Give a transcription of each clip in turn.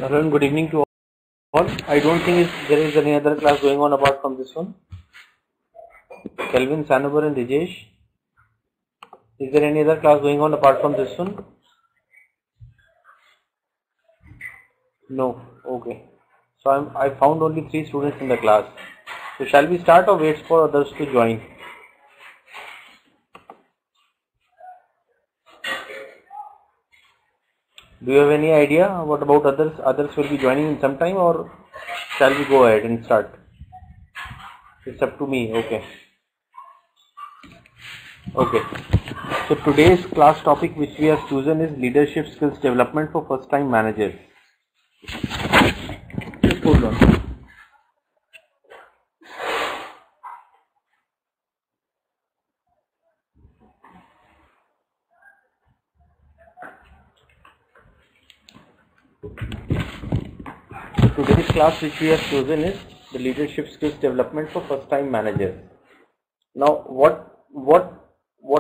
Hello and good evening to all. I don't think there is any other class going on apart from this one. Kelvin, Sanobar and Dijesh. Is there any other class going on apart from this one? No. Okay. So I found only 3 students in the class. So shall we start or wait for others to join? Do you have any idea what about others? Others will be joining in some time, or shall we go ahead and start? It's up to me. Okay. Okay. So today's class topic which we have chosen is leadership skills development for first time managers. Just hold on. So today's class which we have chosen is the leadership skills development for first time managers. Now what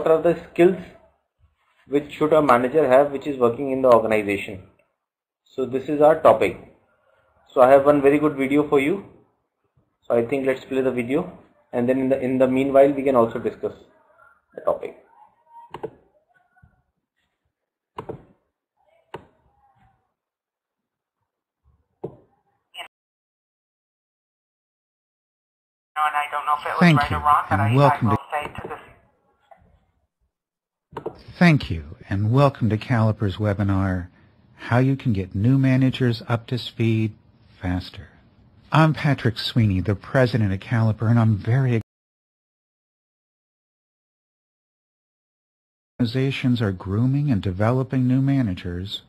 are the skills which should a manager have which is working in the organization? So this is our topic. So I have one very good video for you. So I think let's play the video, and then in the meanwhile we can also discuss the topic. And I don't know if it was right or wrong, but I will say to this. Thank you, and welcome to Caliper's webinar, How You Can Get New Managers Up to Speed Faster. I'm Patrick Sweeney, the president of Caliper, and I'm very excited. Organizations are grooming and developing new managers,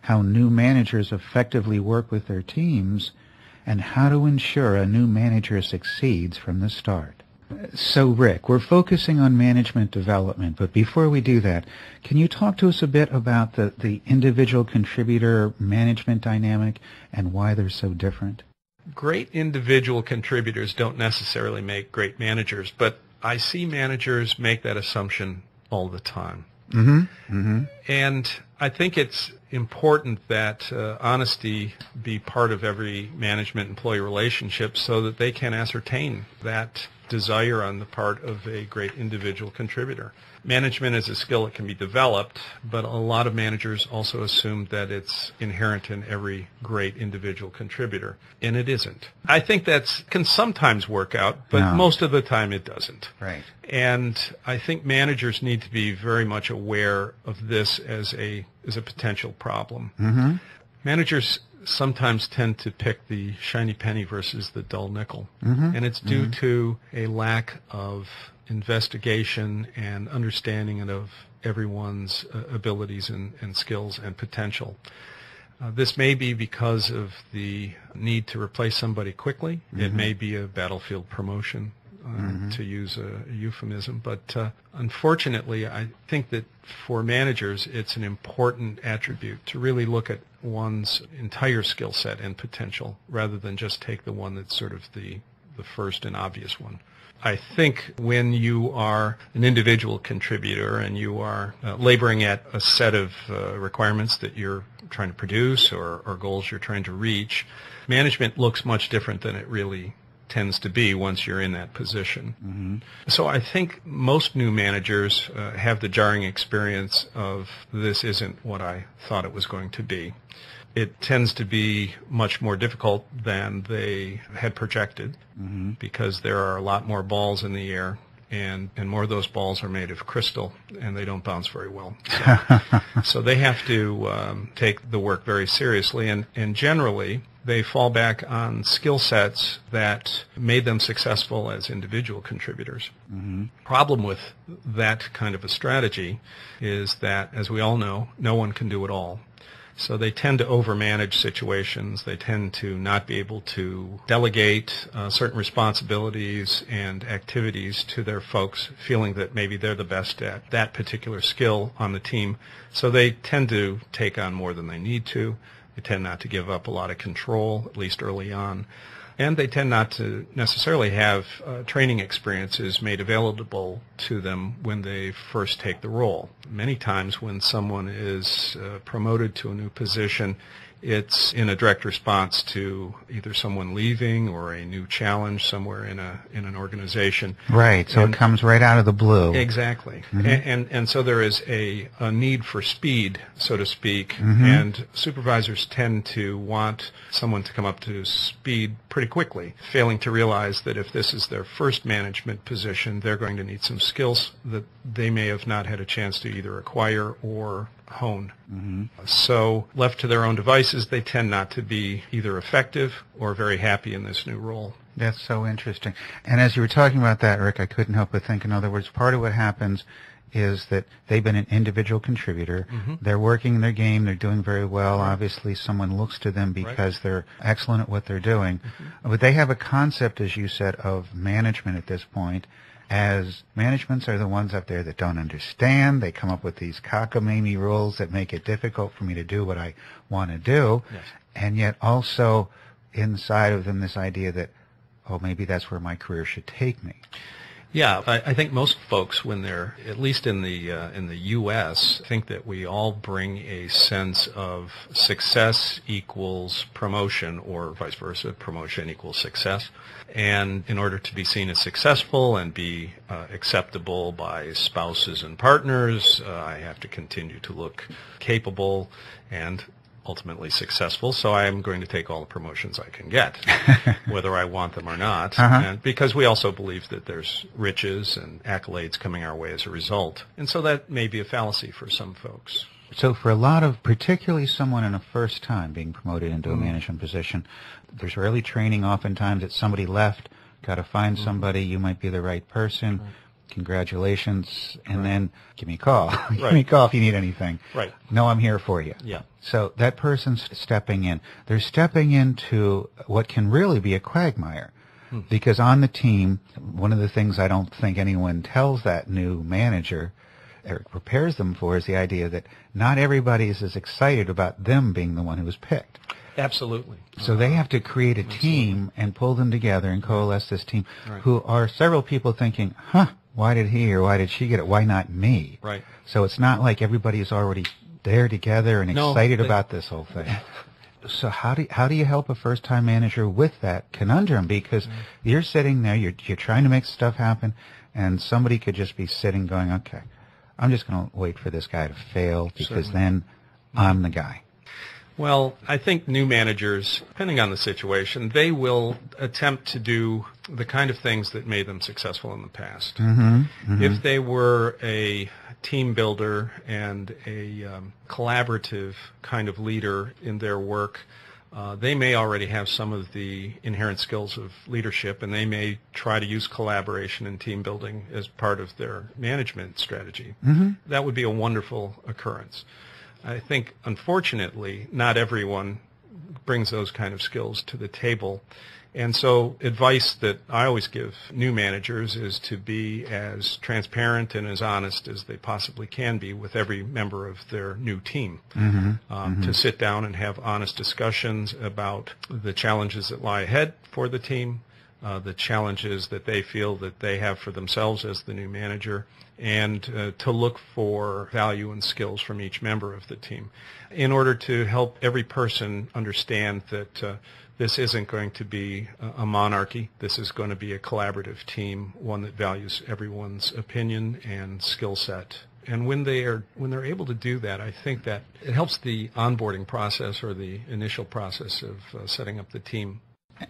how new managers effectively work with their teams, and how to ensure a new manager succeeds from the start. So, Rick, we're focusing on management development, but before we do that, can you talk to us a bit about the individual contributor management dynamic and why they're so different? Great individual contributors don't necessarily make great managers, but I see managers make that assumption all the time. Mm-hmm. Mm-hmm. And I think it's important that honesty be part of every management-employee relationship so that they can ascertain that desire on the part of a great individual contributor. Management is a skill that can be developed, but a lot of managers also assume that it's inherent in every great individual contributor, and it isn't. I think that can sometimes work out, but most of the time it doesn't. Right. And I think managers need to be very much aware of this as a potential problem. Mm-hmm. Managers sometimes tend to pick the shiny penny versus the dull nickel, and it's due to a lack of investigation and understanding of everyone's abilities and skills and potential. This may be because of the need to replace somebody quickly. It may be a battlefield promotion, to use a euphemism. But unfortunately, I think that for managers, it's an important attribute to really look at one's entire skill set and potential rather than just take the one that's sort of the first and obvious one. I think when you are an individual contributor and you are laboring at a set of requirements that you're trying to produce or goals you're trying to reach, management looks much different than it really tends to be once you're in that position. So I think most new managers have the jarring experience of this isn't what I thought it was going to be. It tends to be much more difficult than they had projected because there are a lot more balls in the air, and more of those balls are made of crystal, and they don't bounce very well. So they have to take the work very seriously, and generally they fall back on skill sets that made them successful as individual contributors. Problem with that kind of a strategy is that, as we all know, no one can do it all. So they tend to overmanage situations. They tend to not be able to delegate certain responsibilities and activities to their folks, feeling that maybe they're the best at that particular skill on the team. So they tend to take on more than they need to. They tend not to give up a lot of control, at least early on. And they tend not to necessarily have training experiences made available to them when they first take the role. Many times when someone is promoted to a new position, it's in a direct response to either someone leaving or a new challenge somewhere in an organization. Right, so it comes right out of the blue. Exactly. And so there is a need for speed, so to speak, and supervisors tend to want someone to come up to speed pretty quickly, failing to realize that if this is their first management position, they're going to need some skills that they may have not had a chance to either acquire or hone. So left to their own devices, they tend not to be either effective or very happy in this new role. That's so interesting. And as you were talking about that, Rick, I couldn't help but think, in other words, part of what happens is that they've been an individual contributor. They're working their game. They're doing very well. Obviously, someone looks to them because they're excellent at what they're doing. But they have a concept, as you said, of management at this point, as managements are the ones up there that don't understand. They come up with these cockamamie rules that make it difficult for me to do what I want to do. Yes. And yet also inside of them this idea that, oh, maybe that's where my career should take me. Yeah, I think most folks, when they're, at least in the U.S., think that we all bring a sense of success equals promotion, or vice versa, promotion equals success. And in order to be seen as successful and be acceptable by spouses and partners, I have to continue to look capable and ultimately successful, so I am going to take all the promotions I can get, whether I want them or not, and because we also believe that there's riches and accolades coming our way as a result. And so that may be a fallacy for some folks. So for a lot of, particularly someone in a first time being promoted into a management position, there's early training oftentimes that somebody left, got to find somebody, you might be the right person, congratulations, and then give me a call. Give me a call if you need anything. Right. No, I'm here for you. Yeah. So that person's stepping in. They're stepping into what can really be a quagmire. Because on the team, one of the things I don't think anyone tells that new manager or prepares them for is the idea that not everybody is as excited about them being the one who was picked. Absolutely. So they have to create a team and pull them together and coalesce this team who are several people thinking, why did he or why did she get it? Why not me? Right. So it's not like everybody is already there together and excited about this whole thing. So how do you help a first-time manager with that conundrum? Because you're sitting there, you're trying to make stuff happen, and somebody could just be sitting going, okay, I'm just going to wait for this guy to fail because then I'm the guy. Well, I think new managers, depending on the situation, they will attempt to do the kind of things that made them successful in the past. If they were a team builder and a collaborative kind of leader in their work, they may already have some of the inherent skills of leadership, and they may try to use collaboration and team building as part of their management strategy. That would be a wonderful occurrence. I think, unfortunately, not everyone brings those kind of skills to the table. And so advice that I always give new managers is to be as transparent and as honest as they possibly can be with every member of their new team. To sit down and have honest discussions about the challenges that lie ahead for the team, the challenges that they feel that they have for themselves as the new manager, and to look for value and skills from each member of the team in order to help every person understand that this isn't going to be a monarchy. This is going to be a collaborative team, one that values everyone's opinion and skill set. And when they're able to do that, I think that it helps the onboarding process or the initial process of setting up the team.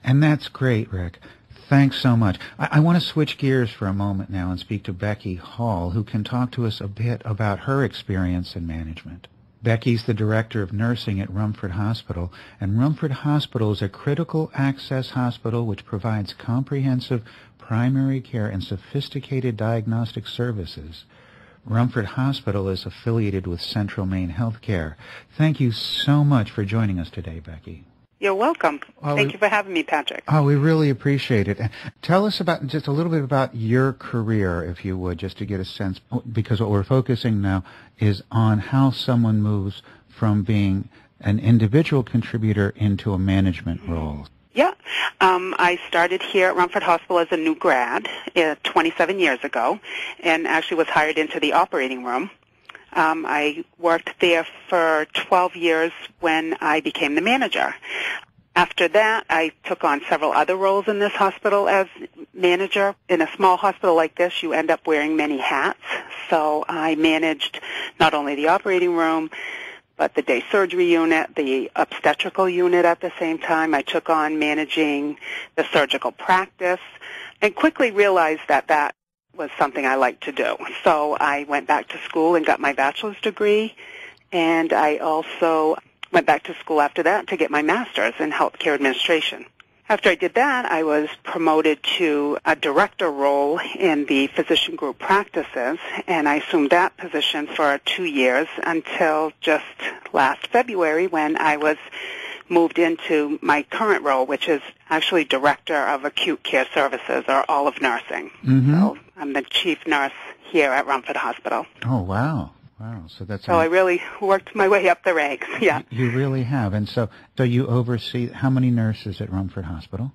And that's great, Rick. Thanks so much. I want to switch gears for a moment now and speak to Becky Hall, who can talk to us a bit about her experience in management. Becky's the director of nursing at Rumford Hospital, and Rumford Hospital is a critical access hospital which provides comprehensive primary care and sophisticated diagnostic services. Rumford Hospital is affiliated with Central Maine Healthcare. Thank you so much for joining us today, Becky. You're welcome. Thank you for having me, Patrick. Oh, we really appreciate it. Tell us about just a little bit about your career, if you would, just to get a sense, because what we're focusing now is on how someone moves from being an individual contributor into a management role. Yeah. I started here at Rumford Hospital as a new grad 27 years ago and actually was hired into the operating room. I worked there for 12 years when I became the manager. After that, I took on several other roles in this hospital as manager. In a small hospital like this, you end up wearing many hats. So I managed not only the operating room, but the day surgery unit, the obstetrical unit at the same time. I took on managing the surgical practice and quickly realized that that was something I liked to do. So I went back to school and got my bachelor's degree, and I also went back to school after that to get my master's in healthcare administration. After I did that, I was promoted to a director role in the physician group practices, and I assumed that position for 2 years until just last February when I was moved into my current role, which is actually Director of Acute Care Services, or all of nursing. So I'm the chief nurse here at Rumford Hospital. Oh, wow. Wow. So I really worked my way up the ranks, yeah. You really have. And so you oversee how many nurses at Rumford Hospital?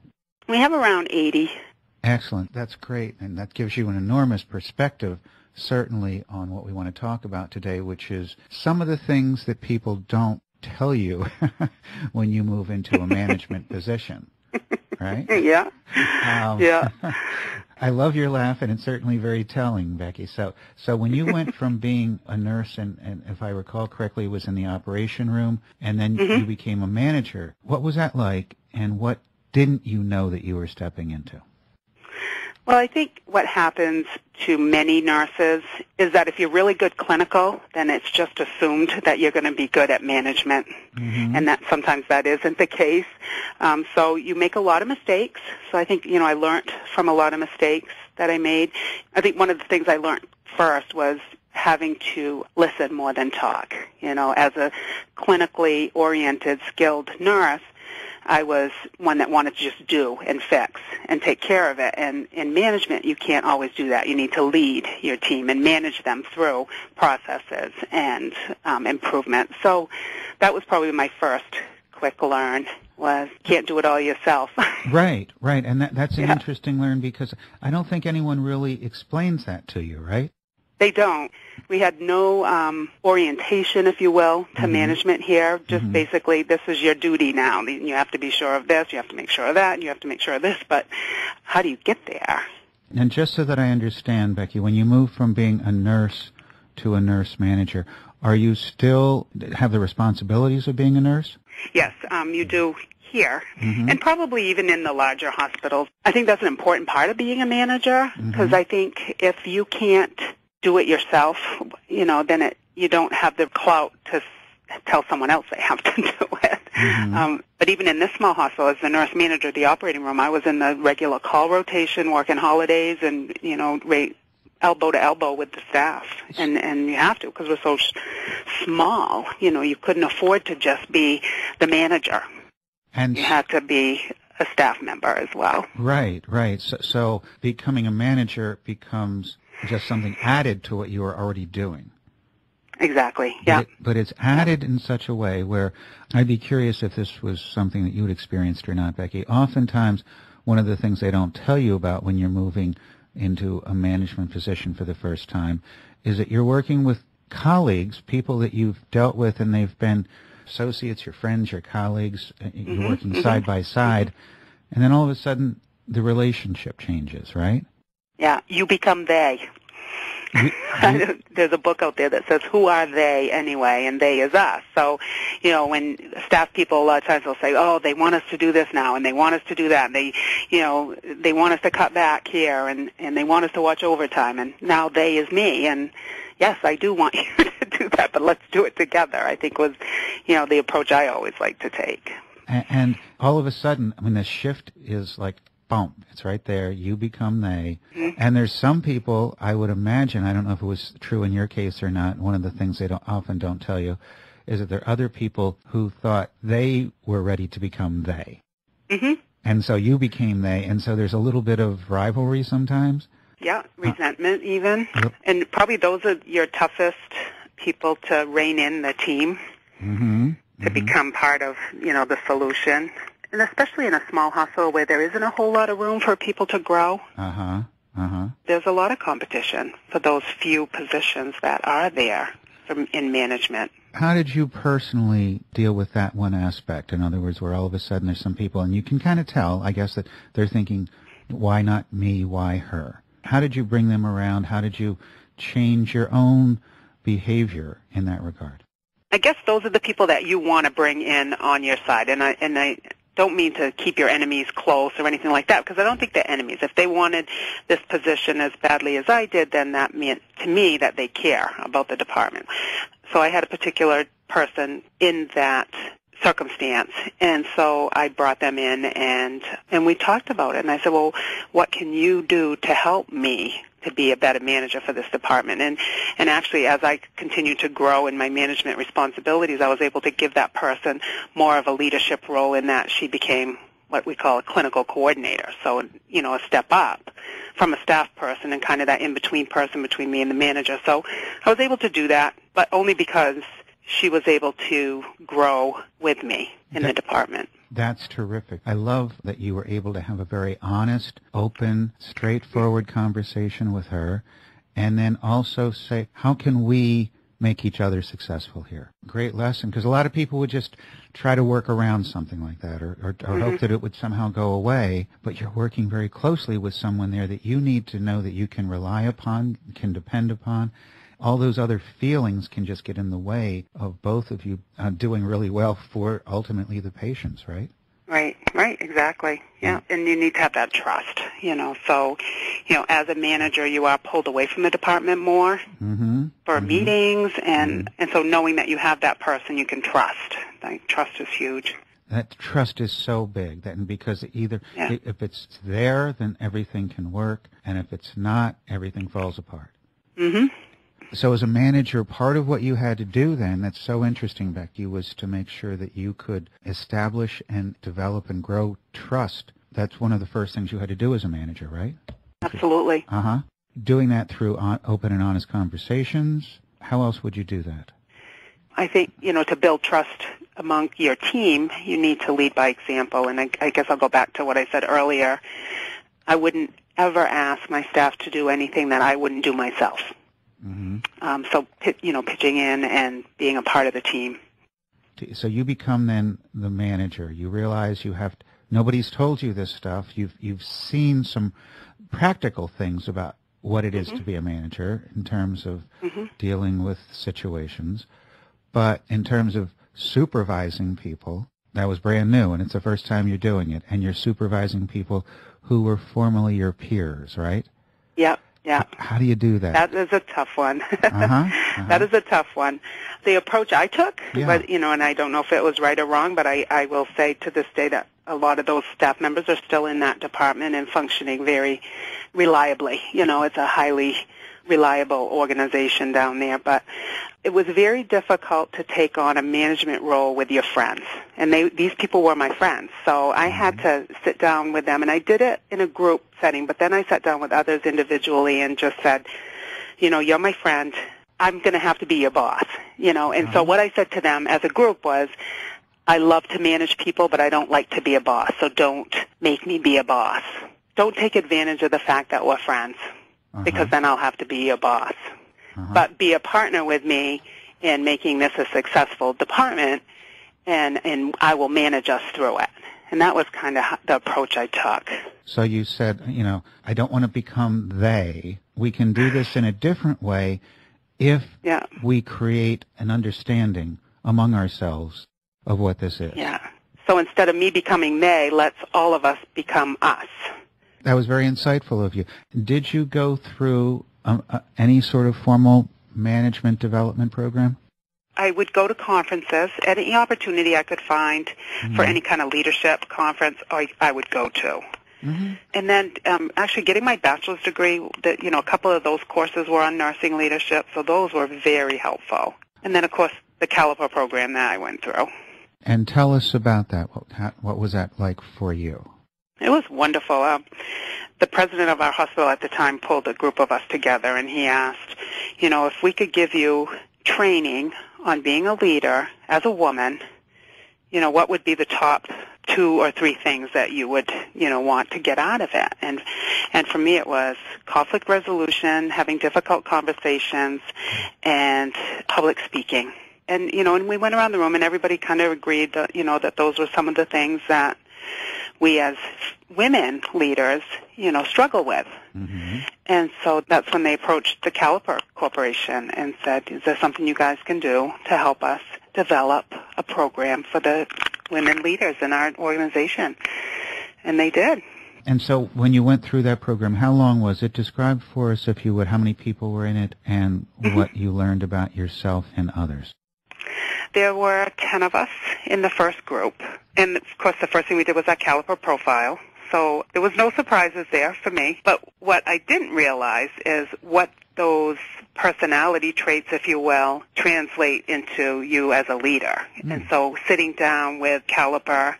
We have around 80. Excellent. That's great. And that gives you an enormous perspective, certainly, on what we want to talk about today, which is some of the things that people don't tell you when you move into a management position, right? Yeah. Yeah. I love your laugh, and it's certainly very telling, Becky. So when you went from being a nurse, and if I recall correctly, was in the operation room, and then you became a manager, what was that like, and what didn't you know that you were stepping into? Well, I think what happens to many nurses is that if you're really good clinical, then it's just assumed that you're going to be good at management, and that sometimes that isn't the case. So you make a lot of mistakes. So I think, I learned from a lot of mistakes that I made. I think one of the things I learned first was having to listen more than talk. As a clinically oriented, skilled nurse, I was one that wanted to just do and fix and take care of it. And in management, you can't always do that. You need to lead your team and manage them through processes and improvement. So that was probably my first quick learn, was can't do it all yourself. Right. And that's an interesting learn, because I don't think anyone really explains that to you, right? They don't. We had no orientation, if you will, to management here. Just basically, this is your duty now. You have to be sure of this, you have to make sure of that, and you have to make sure of this. But how do you get there? And just so that I understand, Becky, when you move from being a nurse to a nurse manager, are you still have the responsibilities of being a nurse? Yes, you do here, and probably even in the larger hospitals. I think that's an important part of being a manager, because I think if you can't do it yourself, then you don't have the clout to tell someone else they have to do it. But even in this small hospital, as the nurse manager of the operating room, I was in the regular call rotation, working holidays, and, elbow to elbow with the staff. And you have to, because we're so small. You couldn't afford to just be the manager. And you had to be a staff member as well. Right. So becoming a manager becomes just something added to what you were already doing. Exactly, yeah. But it's added in such a way where I'd be curious if this was something that you had experienced or not, Becky. Oftentimes, one of the things they don't tell you about when you're moving into a management position for the first time is that you're working with colleagues, people that you've dealt with, and they've been associates, your friends, your colleagues, you're working side by side, and then all of a sudden the relationship changes, right? Yeah, you become they. There's a book out there that says, who are they anyway, and they is us. So, when staff people a lot of times will say, oh, they want us to do this now, and they want us to do that, and they want us to cut back here, and they want us to watch overtime, and now they is me, and yes, I do want you to do that, but let's do it together, I think was, the approach I always like to take. And all of a sudden, the shift is like, boom, it's right there. You become they. And there's some people, I would imagine, I don't know if it was true in your case or not, one of the things they often don't tell you is that there are other people who thought they were ready to become they. And so you became they, and so there's a little bit of rivalry sometimes. Yeah, resentment even. And probably those are your toughest people to rein in the team, to become part of, the solution. And especially in a small hospital where there isn't a whole lot of room for people to grow, there's a lot of competition for those few positions that are there in management. How did you personally deal with that one aspect? In other words, where all of a sudden there's some people, and you can kind of tell, I guess, that they're thinking, why not me, why her? How did you bring them around? How did you change your own behavior in that regard? I guess those are the people that you want to bring in on your side, and I don't mean to keep your enemies close or anything like that, because I don't think they're enemies. If they wanted this position as badly as I did, then that meant to me that they care about the department. So I had a particular person in that circumstance, and so I brought them in, and we talked about it, and I said, well, what can you do to help me to be a better manager for this department? And actually, as I continued to grow in my management responsibilities, I was able to give that person more of a leadership role in that she became what we call a clinical coordinator. So, a step up from a staff person and kind of that in-between person between me and the manager. So I was able to do that, but only because she was able to grow with me in the department. That's terrific. I love that you were able to have a very honest, open, straightforward conversation with her, and then also say, how can we make each other successful here? Great lesson, because a lot of people would just try to work around something like that or hope that it would somehow go away, but you're working very closely with someone there that you need to know that you can rely upon, can depend upon. All those other feelings can just get in the way of both of you doing really well for ultimately the patients, right? Right, exactly. Yeah, and you need to have that trust, So, as a manager, you are pulled away from the department more for meetings, and so knowing that you have that person you can trust. Like, trust is huge. That trust is so big, because if it's there, then everything can work, and if it's not, everything falls apart. So as a manager, part of what you had to do then, that's so interesting, Becky, was to make sure that you could establish and develop and grow trust. That's one of the first things you had to do as a manager, right? Absolutely. Doing that through open and honest conversations. How else would you do that? I think, to build trust among your team, you need to lead by example. And I guess I'll go back to what I said earlier. I wouldn't ever ask my staff to do anything that I wouldn't do myself. So, pitching in and being a part of the team. So you become then the manager. You realize nobody's told you this stuff. You've seen some practical things about what it is to be a manager in terms of dealing with situations. But in terms of supervising people, that was brand new, and it's the first time you're doing it. And you're supervising people who were formerly your peers, right? Yep. Yeah. How do you do that? That is a tough one. That is a tough one. The approach I took, but, and I don't know if it was right or wrong, but I will say to this day that a lot of those staff members are still in that department and functioning very reliably. It's a highly reliable organization down there, but it was very difficult to take on a management role with your friends. And these people were my friends, so I had to sit down with them, and I did it in a group setting, but then I sat down with others individually and just said, you're my friend, I'm going to have to be your boss, and so what I said to them as a group was, I love to manage people, but I don't like to be a boss, so don't make me be a boss. Don't take advantage of the fact that we're friends, because then I'll have to be your boss. But be a partner with me in making this a successful department, and I will manage us through it. And that was kind of the approach I took. So you said, I don't want to become they. We can do this in a different way if we create an understanding among ourselves of what this is. Yeah. So instead of me becoming they, let's all of us become us. That was very insightful of you. Did you go through any sort of formal management development program? I would go to conferences. Any opportunity I could find for any kind of leadership conference, I would go to. And then actually getting my bachelor's degree, a couple of those courses were on nursing leadership, so those were very helpful. And then, of course, the Caliper program that I went through. And tell us about that. What was that like for you? It was wonderful. The president of our hospital at the time pulled a group of us together, and he asked, if we could give you training on being a leader as a woman, what would be the top 2 or 3 things that you would, want to get out of it. And for me it was conflict resolution, having difficult conversations, and public speaking. And, and we went around the room and everybody kind of agreed that, that those were some of the things that we as women leaders, struggle with. Mm-hmm. And so that's when they approached the Caliper Corporation and said, is there something you guys can do to help us develop a program for the women leaders in our organization? And they did. And so when you went through that program, how long was it? Describe for us, if you would, how many people were in it and what you learned about yourself and others. There were 10 of us in the first group. And, of course, the first thing we did was that Caliper profile. So there was no surprises there for me. But what I didn't realize is what those personality traits, if you will, translate into you as a leader. And so sitting down with Caliper,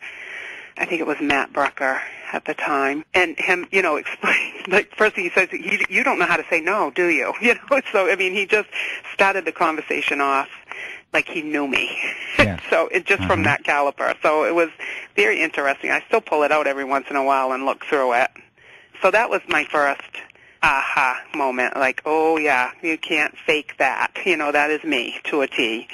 I think it was Matt Brucker at the time, and him, explained, like, first thing he says, you don't know how to say no, do you? So, he just started the conversation off like he knew me. Yeah. So it just from that Caliper. So it was very interesting. I still pull it out every once in a while and look through it. So that was my first aha moment, like, oh, yeah, you can't fake that. That is me to a T.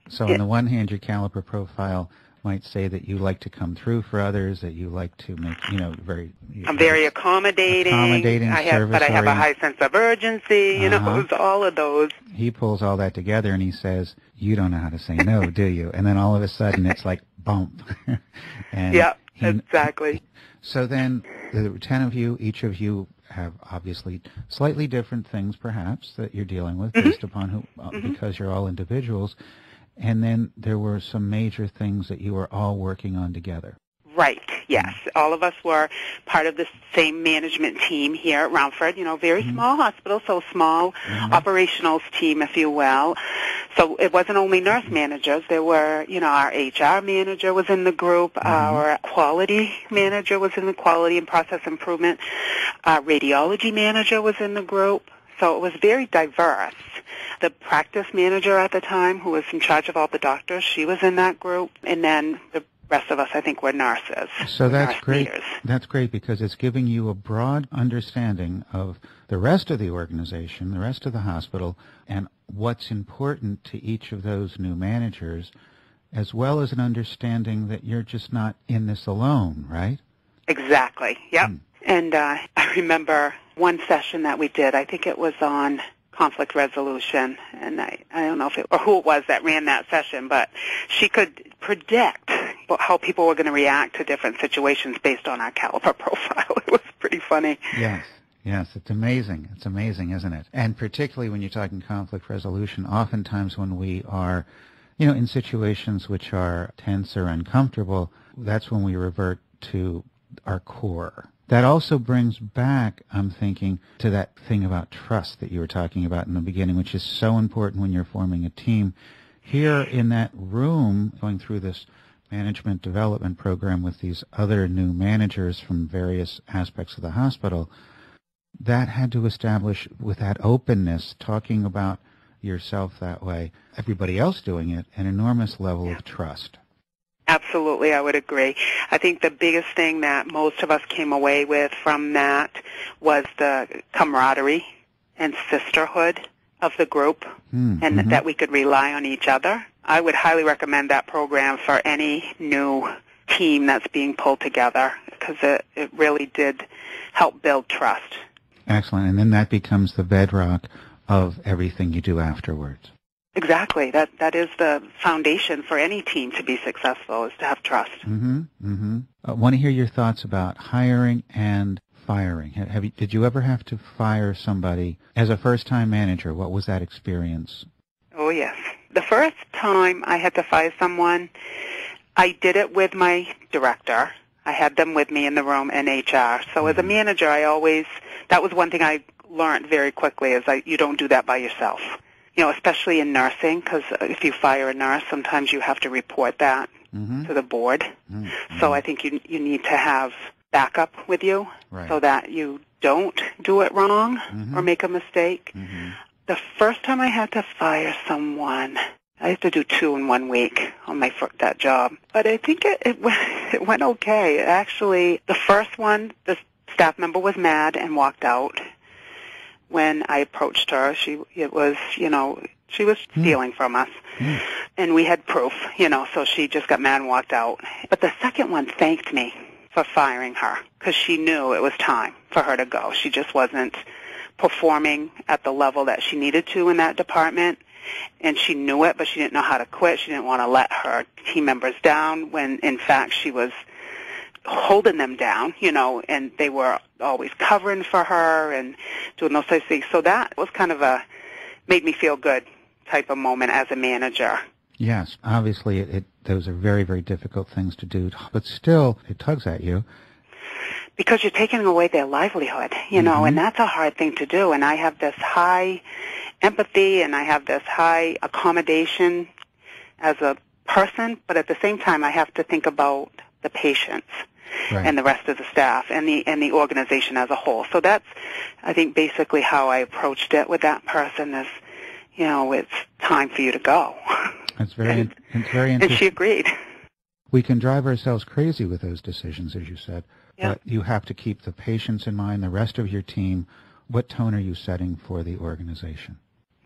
So on the one hand, your Caliper profile might say that you like to come through for others, that you like to make, I'm very accommodating. I have a high sense of urgency, it was all of those. He pulls all that together and he says, you don't know how to say no, do you? And then all of a sudden it's like, bump. And yeah, exactly. So then the 10 of you, each of you have obviously slightly different things perhaps that you're dealing with based upon who, because you're all individuals. And then there were some major things that you were all working on together. Right, yes. All of us were part of the same management team here at Romford, very small hospital, so small operationals team, if you will. So it wasn't only nurse managers. There were, our HR manager was in the group, our quality manager was in the quality and process improvement, our radiology manager was in the group. So it was very diverse. The practice manager at the time, who was in charge of all the doctors, she was in that group. And then the rest of us, I think, were nurses. So that's great. Leaders. That's great because it's giving you a broad understanding of the rest of the organization, the rest of the hospital, and what's important to each of those new managers, as well as an understanding that you're just not in this alone, right? Exactly. Yep. And I remember one session that we did, I think it was on conflict resolution, and I don't know who it was that ran that session, but she could predict how people were going to react to different situations based on our Caliper profile. It was pretty funny. Yes, it's amazing. It's amazing, isn't it? And particularly when you're talking conflict resolution, oftentimes when we are, in situations which are tense or uncomfortable, that's when we revert to our core. That also brings back, I'm thinking, to that thing about trust that you were talking about in the beginning, which is so important when you're forming a team. Here in that room, going through this management development program with these other new managers from various aspects of the hospital, that had to establish, with that openness, talking about yourself that way, everybody else doing it, an enormous level of trust. Absolutely, I would agree. I think the biggest thing that most of us came away with from that was the camaraderie and sisterhood of the group, and that we could rely on each other. I would highly recommend that program for any new team that's being pulled together because it really did help build trust. Excellent, and then that becomes the bedrock of everything you do afterwards. Exactly. That is the foundation for any team to be successful, is to have trust. I want to hear your thoughts about hiring and firing. Did you ever have to fire somebody as a first-time manager? What was that experience? Oh, yes. The first time I had to fire someone, I did it with my director. I had them with me in the room in HR. So as a manager, that was one thing I learned very quickly, is you don't do that by yourself. Especially in nursing, because if you fire a nurse, sometimes you have to report that to the board. So I think you need to have backup with you so that you don't do it wrong or make a mistake. The first time I had to fire someone, I had to do 2 in 1 week on that job. But I think it It went okay. Actually, the first one, the staff member was mad and walked out. When I approached her, she was stealing from us. And we had proof, so she just got mad and walked out. But the second one thanked me for firing her because she knew it was time for her to go. She just wasn't performing at the level that she needed to in that department. And she knew it, but she didn't know how to quit. She didn't want to let her team members down when, in fact, she was holding them down, and they were always covering for her and doing those types of things. So that was kind of made me feel good type of moment as a manager. Yes, obviously those are very, very difficult things to do, but still it tugs at you. Because you're taking away their livelihood, and that's a hard thing to do. And I have this high empathy and I have this high accommodation as a person, but at the same time I have to think about the patients. Right. And the rest of the staff and the organization as a whole. So that's, I think, basically how I approached it with that person is, it's time for you to go. It's very interesting. And she agreed. We can drive ourselves crazy with those decisions, as you said, but you have to keep the patients in mind, the rest of your team. What tone are you setting for the organization?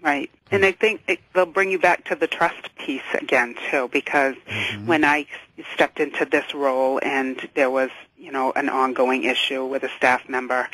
Right. And I think they'll bring you back to the trust piece again, too, because when I stepped into this role and there was, an ongoing issue with a staff member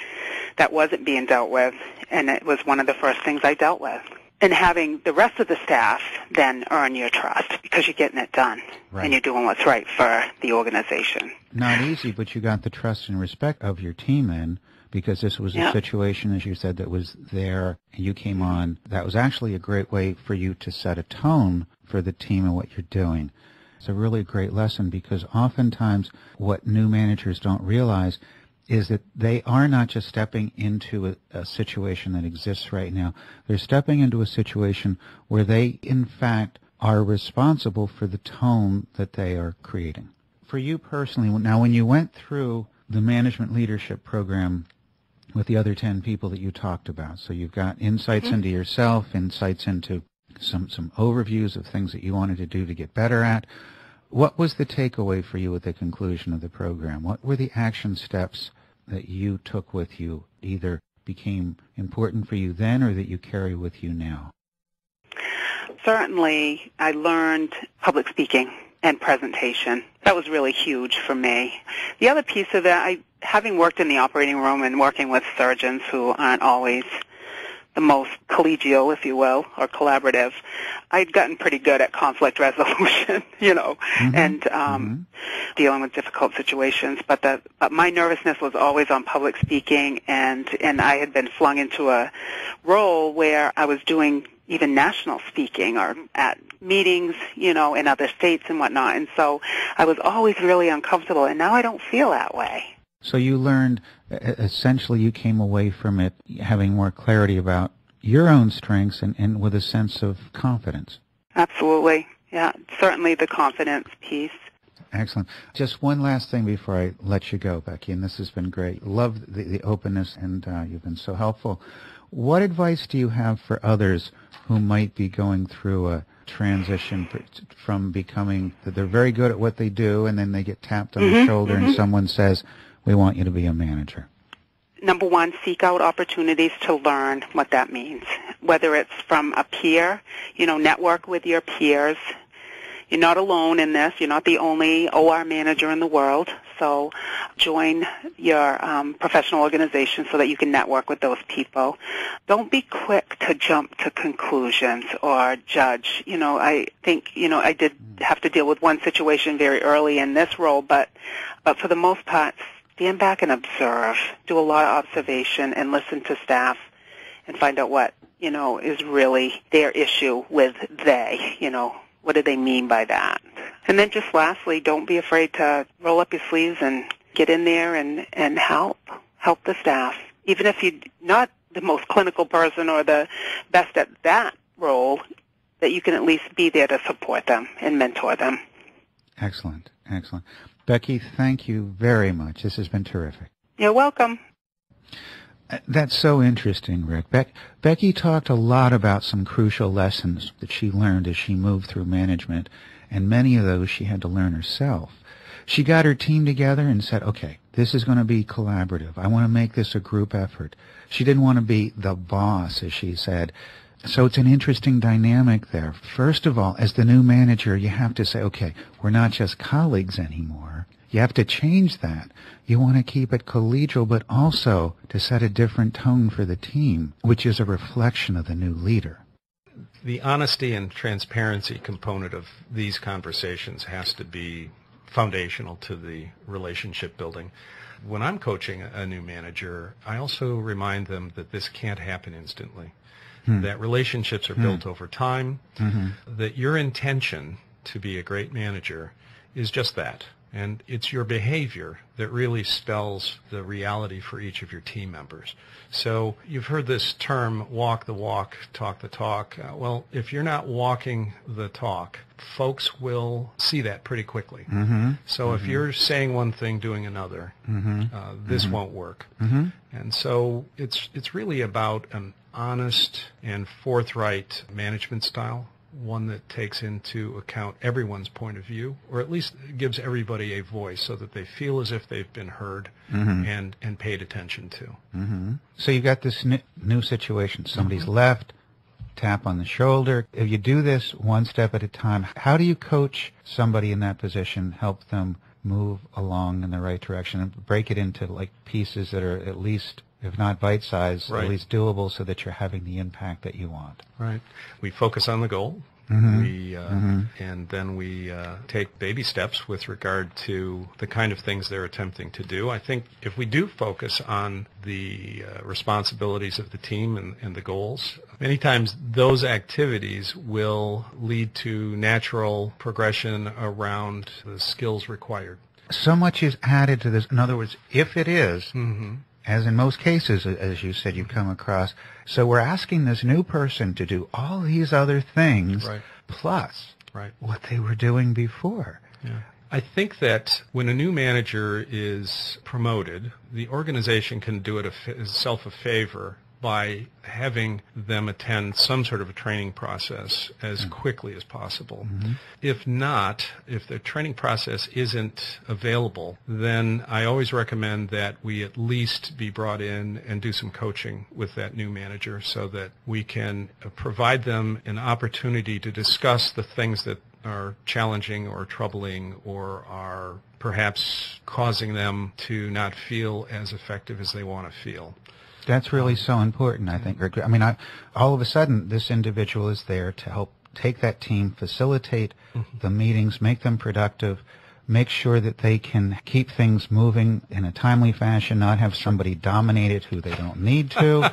that wasn't being dealt with, and it was one of the first things I dealt with. And having the rest of the staff then earn your trust because you're getting it done and you're doing what's right for the organization. Not easy, but you got the trust and respect of your team then, because this was a situation, as you said, that was there, and you came on. That was actually a great way for you to set a tone for the team and what you're doing. It's a really great lesson because oftentimes what new managers don't realize is that they are not just stepping into a situation that exists right now. They're stepping into a situation where they, in fact, are responsible for the tone that they are creating. For you personally, now when you went through the management leadership program with the other 10 people that you talked about. So you've got insights into yourself, insights into some overviews of things that you wanted to do to get better at. What was the takeaway for you at the conclusion of the program? What were the action steps that you took with you, either became important for you then or that you carry with you now? Certainly, I learned public speaking and presentation. That was really huge for me. The other piece of that, having worked in the operating room and working with surgeons who aren't always the most collegial, if you will, or collaborative, I'd gotten pretty good at conflict resolution, and dealing with difficult situations. But my nervousness was always on public speaking, and I had been flung into a role where I was doing even national speaking or at meetings, in other states and whatnot. And so I was always really uncomfortable, and now I don't feel that way. So you learned, essentially you came away from it having more clarity about your own strengths and with a sense of confidence. Absolutely. Yeah, certainly the confidence piece. Excellent. Just one last thing before I let you go, Becky, and this has been great. Love the openness, and you've been so helpful. What advice do you have for others who might be going through a transition from becoming that they're very good at what they do, and then they get tapped on the shoulder and someone says, we want you to be a manager? Number one, seek out opportunities to learn what that means, whether it's from a peer, network with your peers. You're not alone in this. You're not the only OR manager in the world. So join your professional organization so that you can network with those people. Don't be quick to jump to conclusions or judge. I think, I did have to deal with one situation very early in this role, but for the most part, stand back and observe. Do a lot of observation and listen to staff and find out what, is really their issue with they, what do they mean by that? And then just lastly, don't be afraid to roll up your sleeves and get in there and help the staff. Even if you're not the most clinical person or the best at that role, that you can at least be there to support them and mentor them. Excellent, excellent. Becky, thank you very much. This has been terrific. You're welcome. That's so interesting, Rick. Becky talked a lot about some crucial lessons that she learned as she moved through management, and many of those she had to learn herself. She got her team together and said, okay, this is going to be collaborative. I want to make this a group effort. She didn't want to be the boss, as she said. So it's an interesting dynamic there. First of all, as the new manager, you have to say, okay, we're not just colleagues anymore. You have to change that. You want to keep it collegial, but also to set a different tone for the team, which is a reflection of the new leader. The honesty and transparency component of these conversations has to be foundational to the relationship building. When I'm coaching a new manager, I also remind them that this can't happen instantly, that relationships are built over time, that your intention to be a great manager is just that. And it's your behavior that really spells the reality for each of your team members. So you've heard this term, walk the walk, talk the talk. Well, if you're not walking the talk, folks will see that pretty quickly. So if you're saying one thing, doing another, this won't work. And so it's really about an honest and forthright management style, one that takes into account everyone's point of view, or at least gives everybody a voice so that they feel as if they've been heard and paid attention to. So you've got this new situation. Somebody's left, tap on the shoulder. If you do this one step at a time, how do you coach somebody in that position, help them move along in the right direction, and break it into like pieces that are at least, if not bite-sized, at least doable so that you're having the impact that you want? Right. We focus on the goal. And then we take baby steps with regard to the kind of things they're attempting to do. I think if we do focus on the responsibilities of the team and the goals, many times those activities will lead to natural progression around the skills required. So much is added to this. In other words, if it is, as in most cases, as you said, you come across. So we're asking this new person to do all these other things plus what they were doing before. Yeah. I think that when a new manager is promoted, the organization can do itself a favor by having them attend some sort of a training process as quickly as possible. If not, if the training process isn't available, then I always recommend that we at least be brought in and do some coaching with that new manager so that we can provide them an opportunity to discuss the things that are challenging or troubling or are perhaps causing them to not feel as effective as they want to feel. That's really so important, I think. I mean, all of a sudden, this individual is there to help take that team, facilitate the meetings, make them productive, make sure that they can keep things moving in a timely fashion, not have somebody dominate it who they don't need to,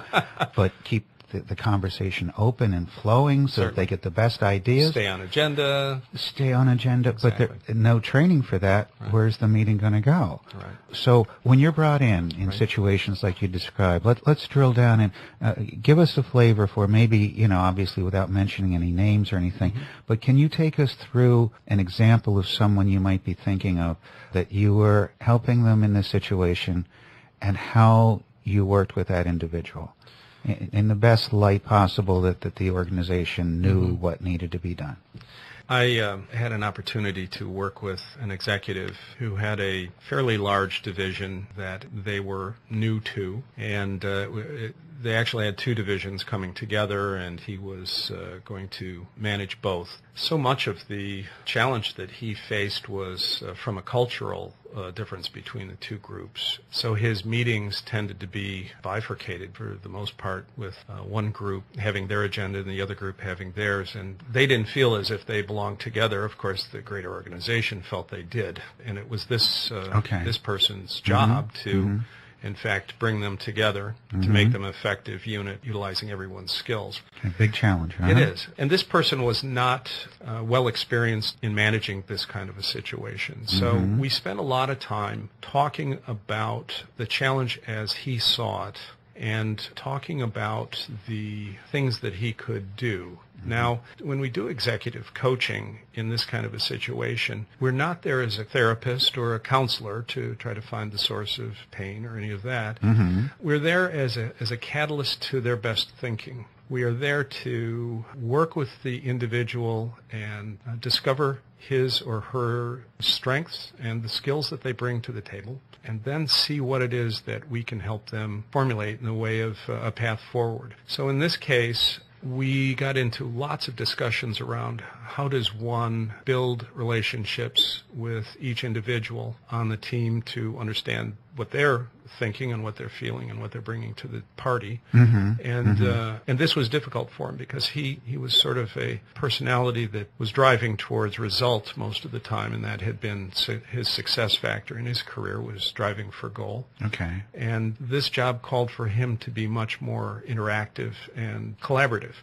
but keep the conversation open and flowing so that they get the best ideas. Stay on agenda. Exactly. But no training for that. Where's the meeting going to go? So when you're brought in situations like you described, let's drill down and give us a flavor for maybe, obviously without mentioning any names or anything, but can you take us through an example of someone you might be thinking of that you were helping them in this situation and how you worked with that individual in the best light possible that the organization knew what needed to be done? I had an opportunity to work with an executive who had a fairly large division that they were new to, and they actually had two divisions coming together, and he was going to manage both. So much of the challenge that he faced was from a cultural difference between the two groups. So his meetings tended to be bifurcated for the most part, with one group having their agenda and the other group having theirs, and they didn't feel as if they belonged together. Of course, the greater organization felt they did, and it was this person's job to in fact, bring them together to make them an effective unit, utilizing everyone's skills. A big challenge, huh? It is. And this person was not well experienced in managing this kind of a situation. So we spent a lot of time talking about the challenge as he saw it and talking about the things that he could do. Now, when we do executive coaching in this kind of a situation, we're not there as a therapist or a counselor to try to find the source of pain or any of that. We're there as a catalyst to their best thinking. We are there to work with the individual and discover his or her strengths and the skills that they bring to the table, and then see what it is that we can help them formulate in the way of a path forward. So in this case, we got into lots of discussions around how does one build relationships with each individual on the team to understand what they're thinking and what they're feeling and what they're bringing to the party. And this was difficult for him because he was sort of a personality that was driving towards results most of the time, and that had been his success factor in his career, was driving for goal. Okay. And this job called for him to be much more interactive and collaborative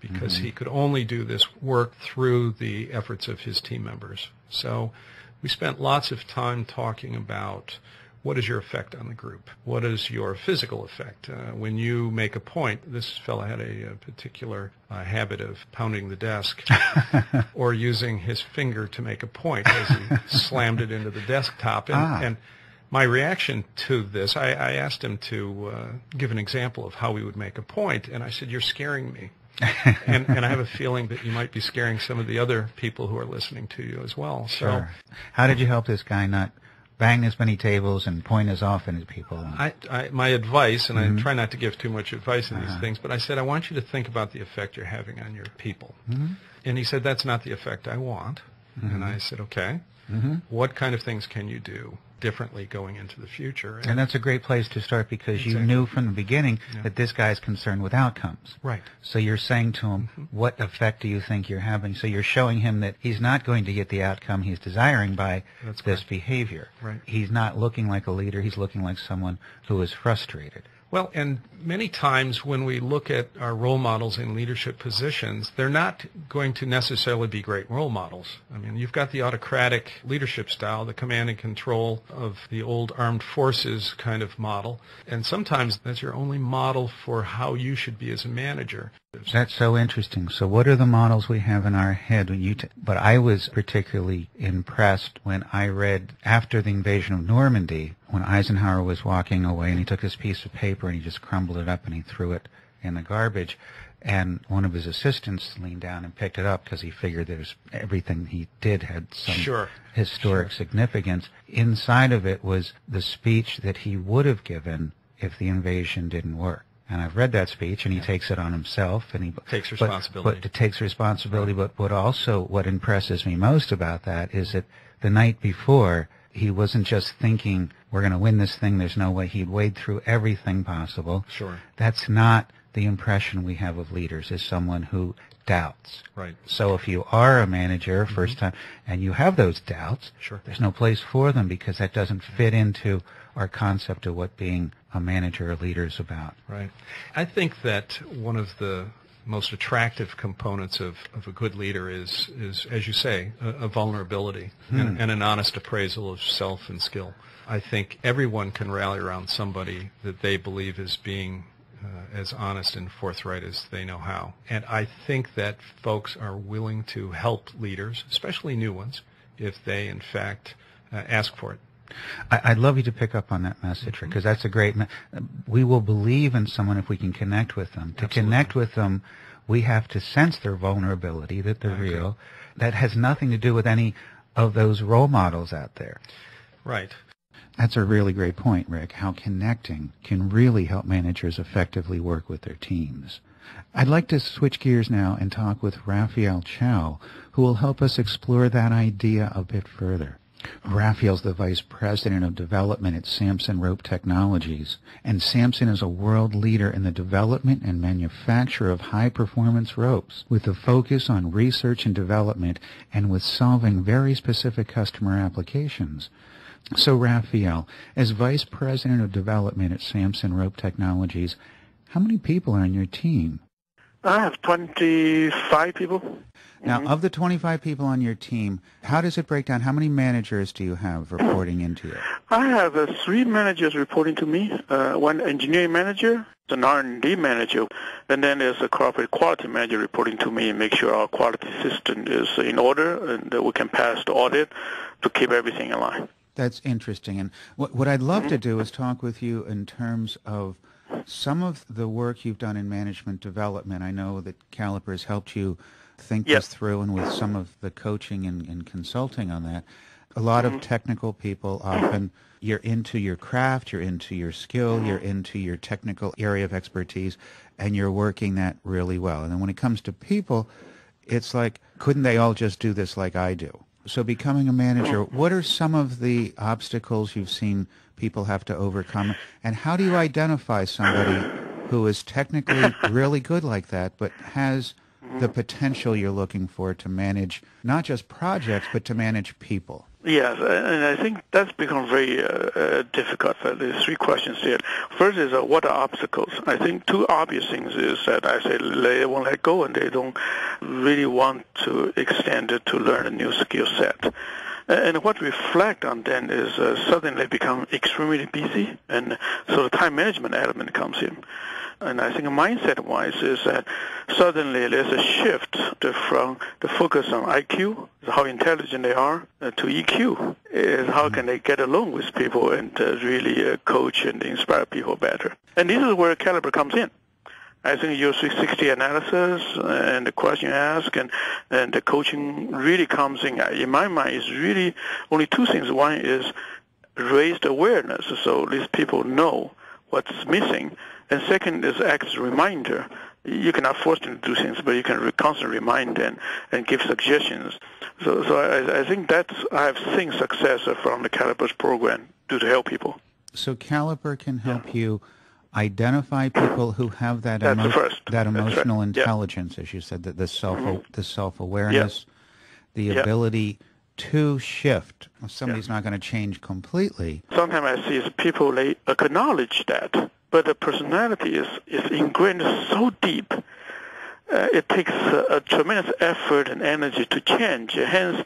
because he could only do this work through the efforts of his team members. So we spent lots of time talking about what is your effect on the group? What is your physical effect? When you make a point, this fellow had a particular habit of pounding the desk or using his finger to make a point as he slammed it into the desktop. And my reaction to this, I asked him to give an example of how we would make a point, and I said, "You're scaring me." and I have a feeling that you might be scaring some of the other people who are listening to you as well. Sure. So, how did you help this guy not bang as many tables and point as often as people? My advice, and I try not to give too much advice in these things, but I said, I want you to think about the effect you're having on your people. And he said, that's not the effect I want. And I said, okay, what kind of things can you do differently going into the future? And that's a great place to start because you knew from the beginning that this guy's concerned with outcomes. Right. So you're saying to him, what effect do you think you're having? So you're showing him that he's not going to get the outcome he's desiring by this behavior. Right. He's not looking like a leader. He's looking like someone who is frustrated. Well, and many times when we look at our role models in leadership positions, they're not going to necessarily be great role models. I mean, you've got the autocratic leadership style, the command and control of the old armed forces kind of model, and sometimes that's your only model for how you should be as a manager. That's so interesting. So what are the models we have in our head? But I was particularly impressed when I read after the invasion of Normandy, when Eisenhower was walking away and he took this piece of paper and he just crumbled it up and he threw it in the garbage. And one of his assistants leaned down and picked it up because he figured that everything he did had some historic significance. Inside of it was the speech that he would have given if the invasion didn't work. And I've read that speech, and he takes it on himself, and he takes responsibility. But it takes responsibility. But also, what impresses me most about that is that the night before, he wasn't just thinking, "We're going to win this thing. There's no way." He'd wade through everything possible. Sure. That's not the impression we have of leaders as someone who doubts. Right. So if you are a manager first time and you have those doubts, there's no place for them because that doesn't fit into our concept of what being a manager or leader is about. Right. I think that one of the most attractive components of a good leader is, as you say, a vulnerability and an honest appraisal of self and skill. I think everyone can rally around somebody that they believe is being as honest and forthright as they know how. And I think that folks are willing to help leaders, especially new ones, if they, in fact, ask for it. I'd love you to pick up on that message, because that's a great we will believe in someone if we can connect with them. To connect with them, we have to sense their vulnerability, that they're real. That has nothing to do with any of those role models out there. Right. That's a really great point, Rick, how connecting can really help managers effectively work with their teams. I'd like to switch gears now and talk with Raphael Chow, who will help us explore that idea a bit further. Raphael's the Vice President of Development at Samson Rope Technologies, and Samson is a world leader in the development and manufacture of high-performance ropes, with a focus on research and development and with solving very specific customer applications. So, Raphael, as Vice President of Development at Samson Rope Technologies, how many people are on your team? I have 25 people. Now, of the 25 people on your team, how does it break down? How many managers do you have reporting into you? I have 3 managers reporting to me, one engineering manager, an R&D manager, and then there's a corporate quality manager reporting to me and make sure our quality system is in order and that we can pass the audit to keep everything in line. That's interesting. And what I'd love to do is talk with you in terms of Some of the work you've done in management development, I know that Caliper has helped you think Yep. this through, and with some of the coaching and consulting on that. A lot of technical people often, you're into your craft, you're into your skill, you're into your technical area of expertise, and you're working that really well. And then when it comes to people, it's like, couldn't they all just do this like I do? So becoming a manager, what are some of the obstacles you've seen people have to overcome, and how do you identify somebody who is technically really good like that, but has the potential you're looking for to manage not just projects, but to manage people? Yes, and I think that's become very difficult. There's three questions here. First is what are obstacles? I think two obvious things is that I say they won't let go and they don't really want to extend it to learn a new skill set. And what we reflect on then is suddenly they become extremely busy, and so the time management element comes in. And I think mindset-wise is that suddenly there's a shift from the focus on IQ, how intelligent they are, to EQ, is how can they get along with people and really coach and inspire people better. And this is where Caliper comes in. I think your 360 analysis and the question you ask and the coaching really comes in my mind, is really only two things. One is raised awareness, so these people know what's missing. And second is act as a reminder. You cannot force them to do things, but you can constantly remind them and give suggestions. So I think I have seen success from the Caliper's program to help people. So Caliper can help you identify people who have that emotional intelligence, as you said, that the self-awareness, the ability to shift. Somebody's not going to change completely. Sometimes I see is people, they acknowledge that, but the personality is ingrained so deep. It takes a tremendous effort and energy to change. Hence,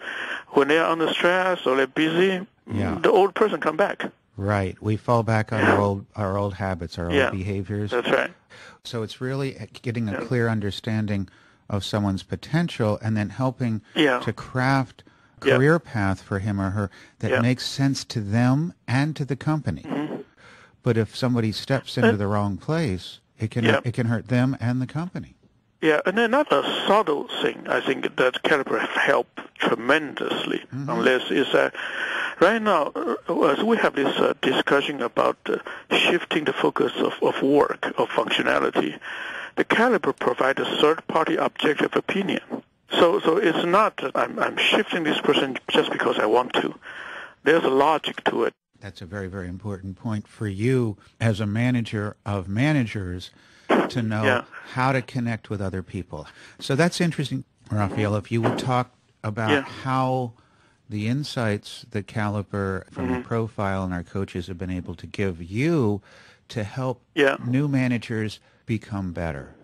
when they are under stress or they're busy, the old person come back. Right. We fall back on our old habits, our old behaviors. That's right. So it's really getting a clear understanding of someone's potential and then helping to craft a career path for him or her that makes sense to them and to the company. But if somebody steps into the wrong place, it can hurt them and the company. Yeah, and another subtle thing I think that Caliper help tremendously on this is that right now, as we have this discussion about shifting the focus of work, of functionality, the Caliper provides a third-party objective opinion. So it's not that I'm shifting this person just because I want to. There's a logic to it. That's a very, very important point for you as a manager of managers to know how to connect with other people. So that's interesting, Raphael. If you would talk about how the insights that Caliper from the profile and our coaches have been able to give you to help new managers become better.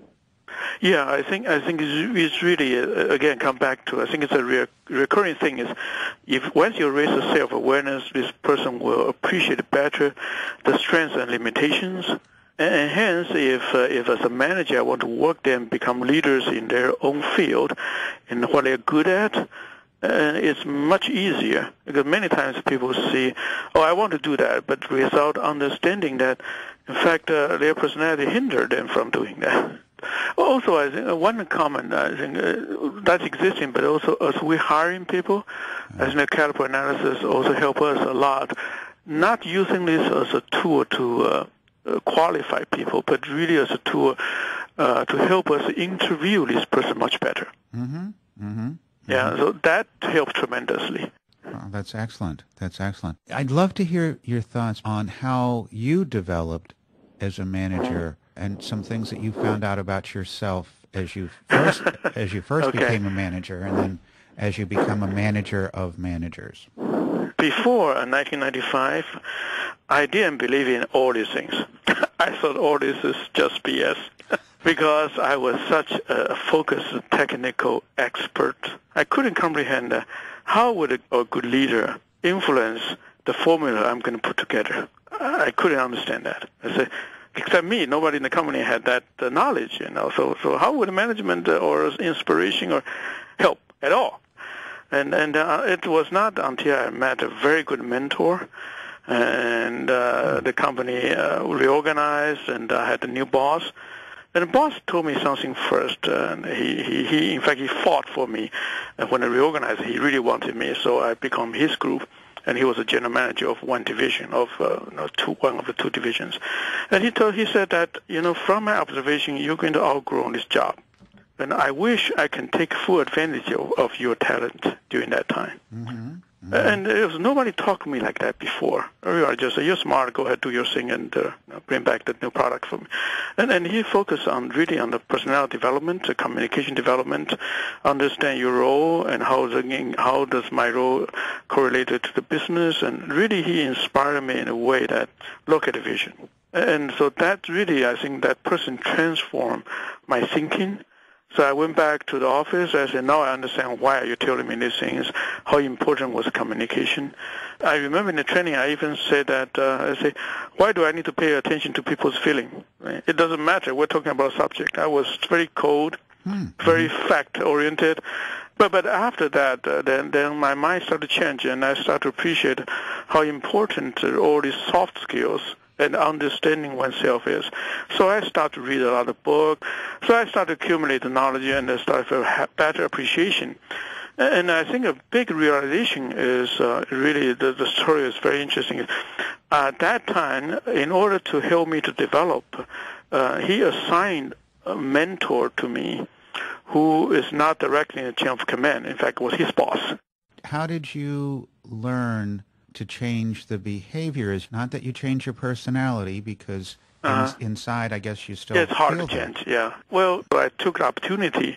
Yeah, I think it's really again come back to, I think it's a recurring thing is if once you raise the self-awareness, this person will appreciate better the strengths and limitations. And hence, if as a manager I want to work them become leaders in their own field and what they're good at, it's much easier because many times people see, I want to do that, but without understanding that, in fact, their personality hindered them from doing that. Also, I think one comment I think that's existing, but also as we're hiring people, I think the Caliper analysis also help us a lot, not using this as a tool to qualify people, but really as a tool to help us interview this person much better. Yeah, so that helped tremendously. Oh, that's excellent. That's excellent. I'd love to hear your thoughts on how you developed as a manager and some things that you found out about yourself as you first became a manager and then as you become a manager of managers. Before 1995, I didn't believe in all these things. I thought all this is just BS because I was such a focused technical expert. I couldn't comprehend how would a good leader influence the formula I'm going to put together. I couldn't understand that. I said, except me, nobody in the company had that knowledge, So how would management or inspiration or help at all? And it was not until I met a very good mentor and the company reorganized, and I had a new boss. And the boss told me something first. And he in fact, he fought for me. And when I reorganized, he really wanted me, so I become his group. And he was a general manager of one division of one of the two divisions. And he said that, from my observation, you're going to outgrow this job. And I wish I can take full advantage of your talent during that time. Mm-hmm. Mm-hmm. And there was nobody talked to me like that before. I just say, you're smart, go ahead, do your thing, and bring back the new product for me. And he focused on the personality development, the communication development, understand your role, and how does my role correlated to the business. And really, he inspired me in a way that look at the vision. And so that really, I think that person transformed my thinking. So I went back to the office. I said, now I understand why you're telling me these things, how important was communication. I remember in the training I even said that, why do I need to pay attention to people's feeling? It doesn't matter. We're talking about a subject. I was very cold, very fact-oriented. But after that, then my mind started to change, and I started to appreciate how important all these soft skills and understanding oneself is. So I started to read a lot of books. So I started to accumulate the knowledge, and I started to have better appreciation. And I think a big realization is really the story is very interesting. At that time, in order to help me to develop, he assigned a mentor to me who is not directly in the chain of command. In fact, was his boss. How did you learn to change the behavior? Is not that you change your personality, because inside, I guess you still it's hard feel to change, yeah. Well, I took the opportunity,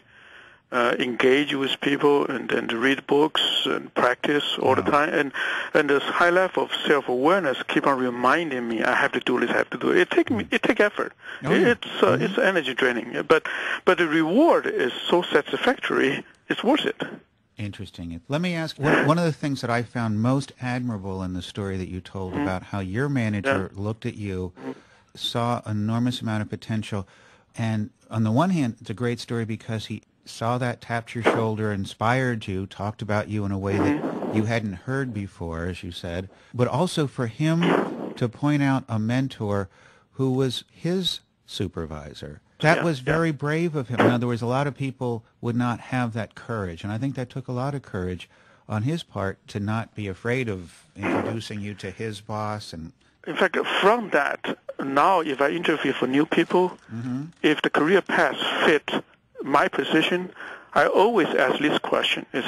engage with people, and then to read books and practice all the time. And this high level of self-awareness keep on reminding me, I have to do this, I have to do it. It takes effort. It's energy draining. But the reward is so satisfactory, it's worth it. Interesting. Let me ask, one of the things that I found most admirable in the story that you told about how your manager looked at you, saw an enormous amount of potential, and on the one hand, it's a great story because he saw that, tapped your shoulder, inspired you, talked about you in a way that you hadn't heard before, as you said, but also for him to point out a mentor who was his supervisor. That was very brave of him. In other words, a lot of people would not have that courage, and I think that took a lot of courage on his part to not be afraid of introducing you to his boss. And in fact, from that, now if I interview for new people, if the career path fit my position, I always ask this question: is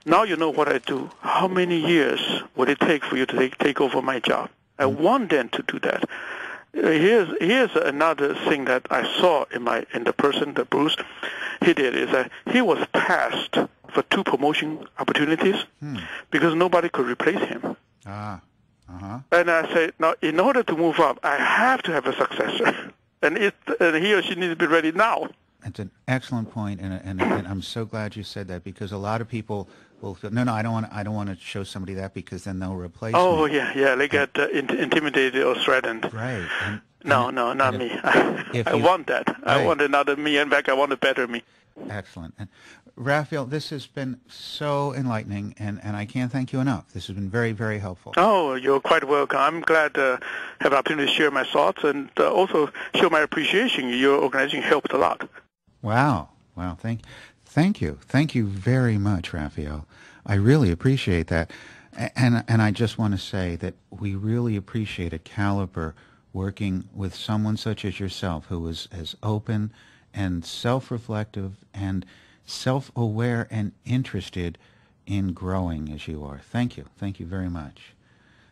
now you know what I do. How many years would it take for you to take over my job? I want them to do that. Here's another thing that I saw in the person that Bruce he did is that he was passed for 2 promotion opportunities because nobody could replace him. And I said, now in order to move up, I have to have a successor, and he or she needs to be ready now. That's an excellent point, and I'm so glad you said that, because a lot of people will feel, no, I don't want to show somebody that because then they'll replace me. Oh, yeah, they get intimidated or threatened. Right. No, not me. I want that. Right. I want another me, and back I want a better me. Excellent. And Raphael, this has been so enlightening, and I can't thank you enough. This has been very, very helpful. Oh, you're quite welcome. I'm glad to have an opportunity to share my thoughts and also show my appreciation. Your organization helped a lot. Wow. Thank you. Thank you very much, Raphael. I really appreciate that. And I just want to say that we really appreciate at Caliber working with someone such as yourself, who is as open and self-reflective and self-aware and interested in growing as you are. Thank you. Thank you very much.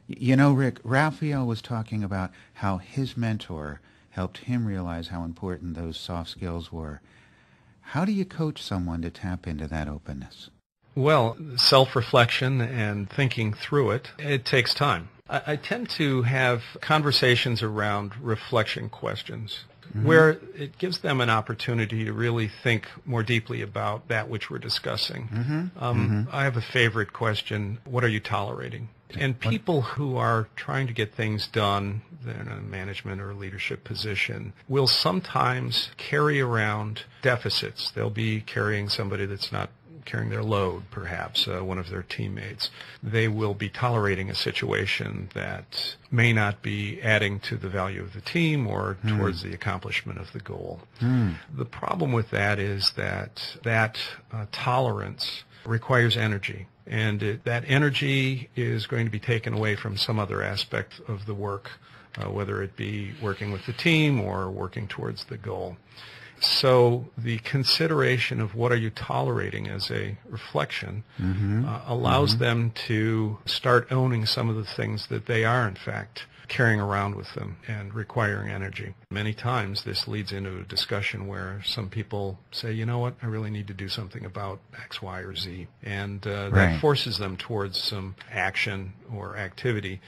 You know, Rick, Raphael was talking about how his mentor helped him realize how important those soft skills were. How do you coach someone to tap into that openness? Well, self-reflection and thinking through it takes time. I tend to have conversations around reflection questions where it gives them an opportunity to really think more deeply about that which we're discussing. I have a favorite question: what are you tolerating? And people who are trying to get things done in a management or leadership position will sometimes carry around deficits. They'll be carrying somebody that's not carrying their load, perhaps one of their teammates. They will be tolerating a situation that may not be adding to the value of the team or towards the accomplishment of the goal. The problem with that is that tolerance requires energy. And that energy is going to be taken away from some other aspect of the work, whether it be working with the team or working towards the goal. So the consideration of what are you tolerating as a reflection allows them to start owning some of the things that they are, in fact, carrying around with them and requiring energy. Many times this leads into a discussion where some people say, you know what, I really need to do something about X, Y, or Z. And that forces them towards some action or activity.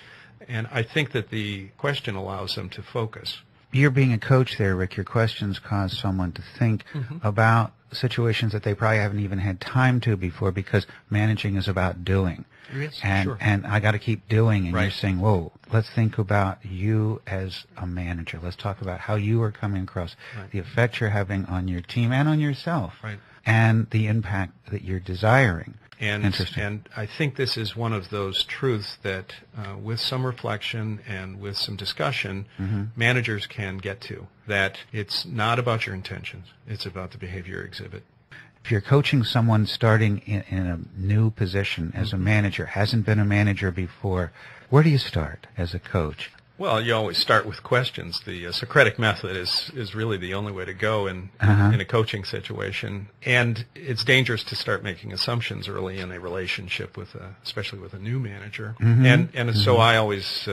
And I think that the question allows them to focus. You're being a coach there, Rick. Your questions cause someone to think about situations that they probably haven't even had time to before, because managing is about doing. Yes, and, sure. and I got to keep doing. And you're saying, whoa, let's think about you as a manager. Let's talk about how you are coming across, the effect you're having on your team and on yourself, and the impact that you're desiring. And I think this is one of those truths that with some reflection and with some discussion, managers can get to, that it's not about your intentions, it's about the behavior you exhibit. If you're coaching someone starting in a new position as a manager, hasn't been a manager before, where do you start as a coach? Well, you always start with questions. The Socratic method is really the only way to go in a coaching situation. And it's dangerous to start making assumptions early in a relationship, especially with a new manager. And so I always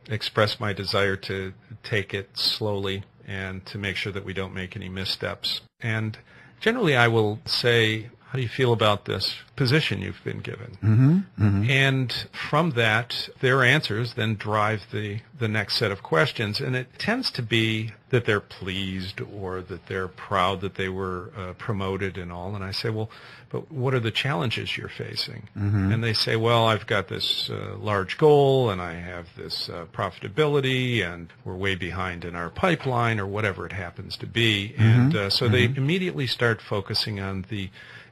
express my desire to take it slowly and to make sure that we don't make any missteps. And generally I will say, how do you feel about this position you've been given? And from that, their answers then drive the next set of questions. And it tends to be that they're pleased or that they're proud that they were promoted and all. And I say, well, but what are the challenges you're facing? And they say, well, I've got this large goal and I have this profitability and we're way behind in our pipeline or whatever it happens to be. And so they immediately start focusing on the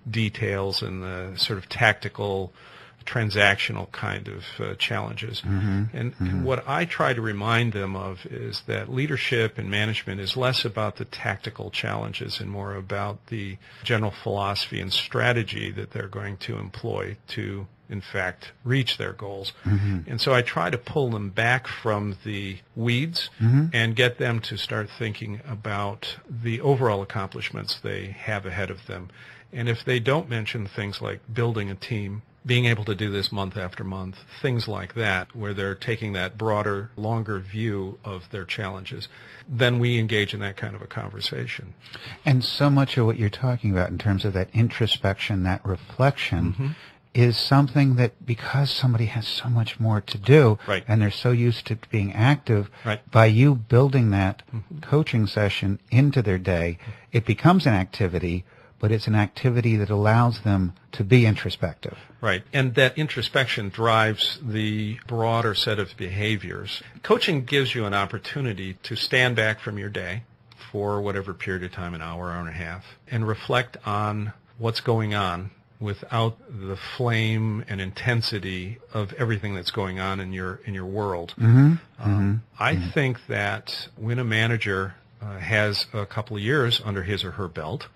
details and the sort of tactical, transactional kind of challenges. And what I try to remind them of is that leadership and management is less about the tactical challenges and more about the general philosophy and strategy that they're going to employ to, in fact, reach their goals. And so I try to pull them back from the weeds and get them to start thinking about the overall accomplishments they have ahead of them. And if they don't mention things like building a team, being able to do this month after month, things like that, where they're taking that broader, longer view of their challenges, then we engage in that kind of a conversation. And so much of what you're talking about in terms of that introspection, that reflection, is something that, because somebody has so much more to do and they're so used to being active, by you building that coaching session into their day, it becomes an activity, but it's an activity that allows them to be introspective. Right, and that introspection drives the broader set of behaviors. Coaching gives you an opportunity to stand back from your day for whatever period of time, an hour, hour and a half, and reflect on what's going on without the flame and intensity of everything that's going on in your world. I think that when a manager has a couple of years under his or her belt,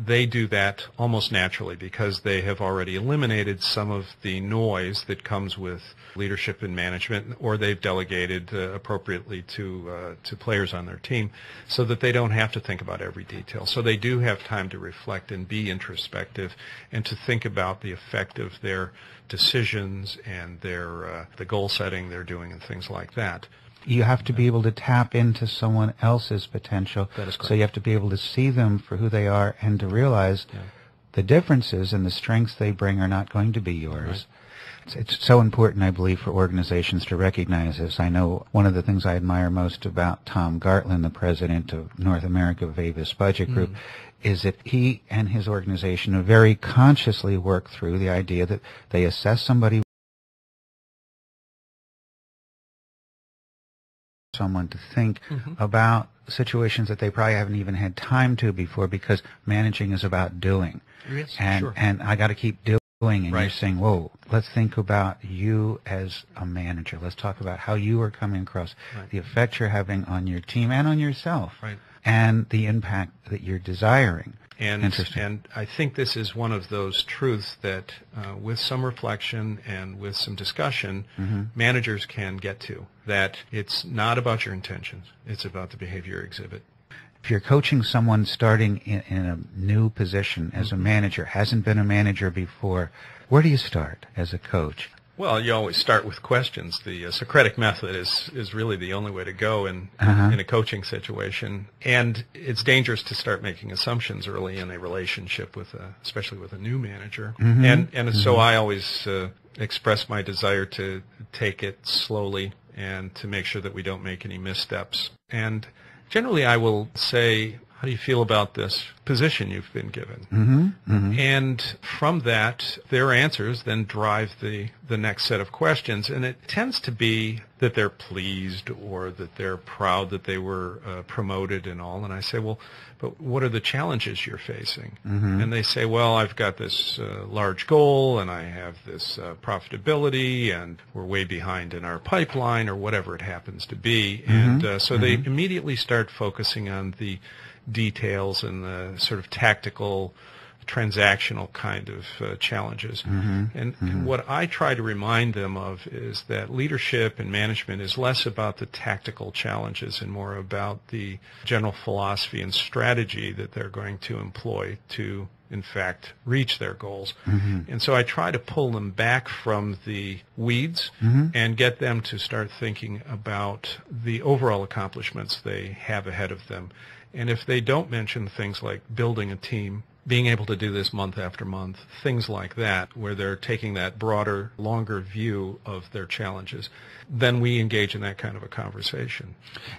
they do that almost naturally because they have already eliminated some of the noise that comes with leadership and management, or they've delegated appropriately to players on their team so that they don't have to think about every detail. So they do have time to reflect and be introspective and to think about the effect of their decisions and their the goal setting they're doing and things like that. You have to be able to tap into someone else's potential. That is correct. So you have to be able to see them for who they are and to realize the differences and the strengths they bring are not going to be yours. It's so important, I believe, for organizations to recognize this. I know one of the things I admire most about Tom Gartland, the president of North America of Avis Budget Group, is that he and his organization have very consciously worked through the idea that they assess somebody, someone to think about situations that they probably haven't even had time to before, because managing is about doing. Yes, and sure. and I got to keep doing, and Right. you're saying, whoa, let's think about you as a manager. Let's talk about how you are coming across, Right. the effect you're having on your team and on yourself, Right. and the impact that you're desiring. Interesting. And I think this is one of those truths that with some reflection and with some discussion, managers can get to, that it's not about your intentions, it's about the behavior you exhibit. If you're coaching someone starting in a new position as a manager, hasn't been a manager before, where do you start as a coach? Well, you always start with questions. The Socratic method is really the only way to go in a coaching situation. And it's dangerous to start making assumptions early in a relationship with especially with a new manager. And so I always express my desire to take it slowly and to make sure that we don't make any missteps. And generally I will say, how do you feel about this position you've been given? And from that, their answers then drive the next set of questions. And it tends to be that they're pleased or that they're proud that they were promoted and all. And I say, well, but what are the challenges you're facing? And they say, well, I've got this large goal, and I have this profitability, and we're way behind in our pipeline, or whatever it happens to be. And so they immediately start focusing on the details and the sort of tactical, transactional kind of challenges. And what I try to remind them of is that leadership and management is less about the tactical challenges and more about the general philosophy and strategy that they're going to employ to, in fact, reach their goals. And so I try to pull them back from the weeds and get them to start thinking about the overall accomplishments they have ahead of them. And if they don't mention things like building a team, being able to do this month after month, things like that, where they're taking that broader, longer view of their challenges, then we engage in that kind of a conversation.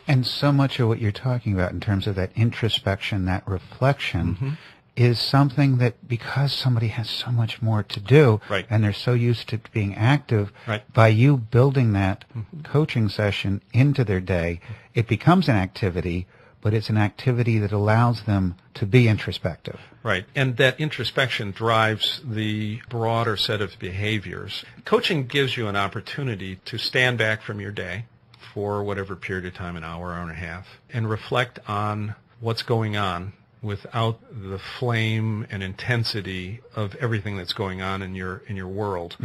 And so much of what you're talking about in terms of that introspection, that reflection, is something that, because somebody has so much more to do, Right. and they're so used to being active, Right. by you building that coaching session into their day, it becomes an activity, but it's an activity that allows them to be introspective. Right, and that introspection drives the broader set of behaviors. Coaching gives you an opportunity to stand back from your day for whatever period of time, an hour, hour and a half, and reflect on what's going on without the flame and intensity of everything that's going on in your world.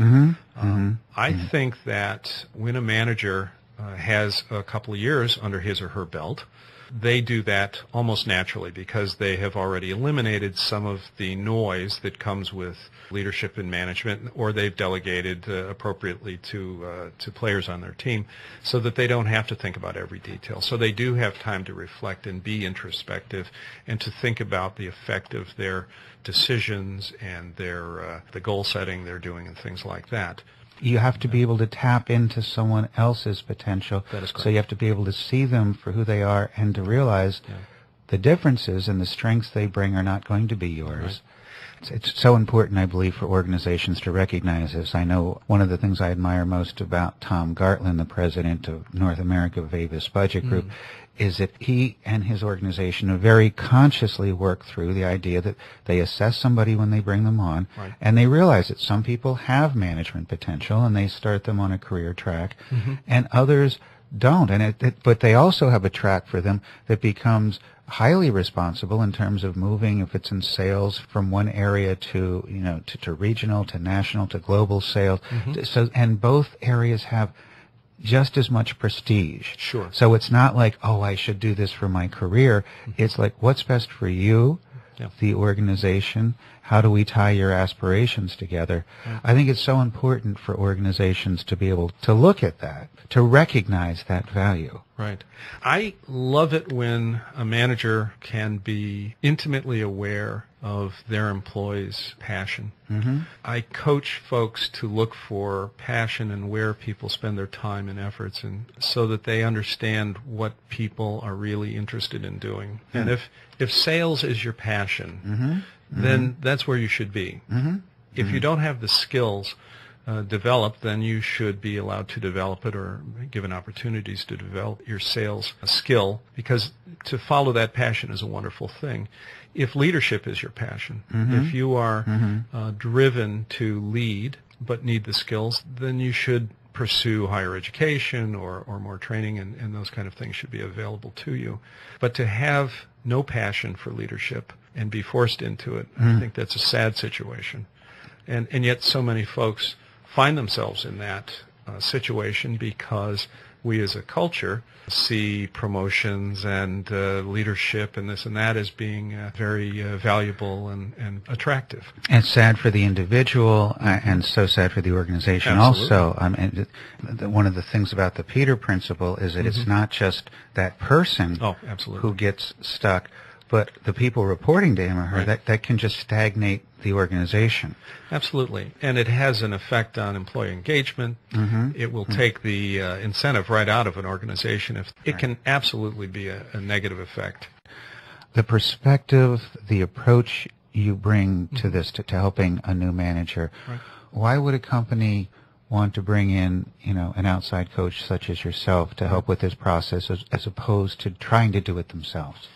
I think that when a manager has a couple of years under his or her belt, they do that almost naturally because they have already eliminated some of the noise that comes with leadership and management, or they've delegated appropriately to players on their team so that they don't have to think about every detail. So they do have time to reflect and be introspective and to think about the effect of their decisions and their the goal setting they're doing and things like that. You have to be able to tap into someone else's potential. That is correct. So you have to be able to see them for who they are and to realize the differences and the strengths they bring are not going to be yours. Right. It's so important, I believe, for organizations to recognize this. I know one of the things I admire most about Tom Gartland, the president of North America of Avis Budget Group, is that he and his organization have very consciously worked through the idea that they assess somebody when they bring them on, and they realize that some people have management potential and they start them on a career track, and others don't. But they also have a track for them that becomes highly responsible in terms of moving, if it's in sales, from one area to to regional, to national, to global sales. So, and both areas have just as much prestige. Sure. So it's not like, oh, I should do this for my career. It's like, what's best for you, the organization? How do we tie your aspirations together? I think it's so important for organizations to be able to look at that, to recognize that value. Right. I love it when a manager can be intimately aware of their employees' passion. I coach folks to look for passion and where people spend their time and efforts, and so that they understand what people are really interested in doing. And if sales is your passion, then that's where you should be. If you don't have the skills develop, then you should be allowed to develop it or given opportunities to develop your sales skill, because to follow that passion is a wonderful thing. If leadership is your passion, if you are driven to lead but need the skills, then you should pursue higher education or more training, and those kind of things should be available to you. But to have no passion for leadership and be forced into it, I think that's a sad situation. And yet so many folks find themselves in that situation because we as a culture see promotions and leadership and this and that as being very valuable and attractive. It's sad for the individual and so sad for the organization. Absolutely. Also. One of the things about the Peter Principle is that it's not just that person who gets stuck, but the people reporting to him or her, that can just stagnate the organization. Absolutely. And it has an effect on employee engagement. It will take the incentive right out of an organization. It can absolutely be a negative effect. The perspective, the approach you bring to this, to helping a new manager, why would a company want to bring in, an outside coach such as yourself to help with this process as opposed to trying to do it themselves?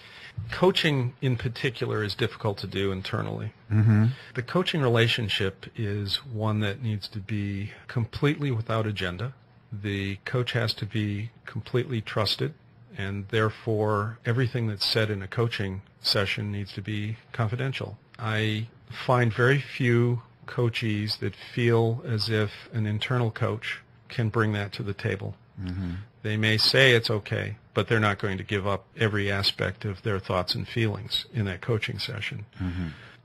Coaching in particular is difficult to do internally. The coaching relationship is one that needs to be completely without agenda. The coach has to be completely trusted, and therefore everything that's said in a coaching session needs to be confidential. I find very few coachees that feel as if an internal coach can bring that to the table. They may say it's okay, but they're not going to give up every aspect of their thoughts and feelings in that coaching session.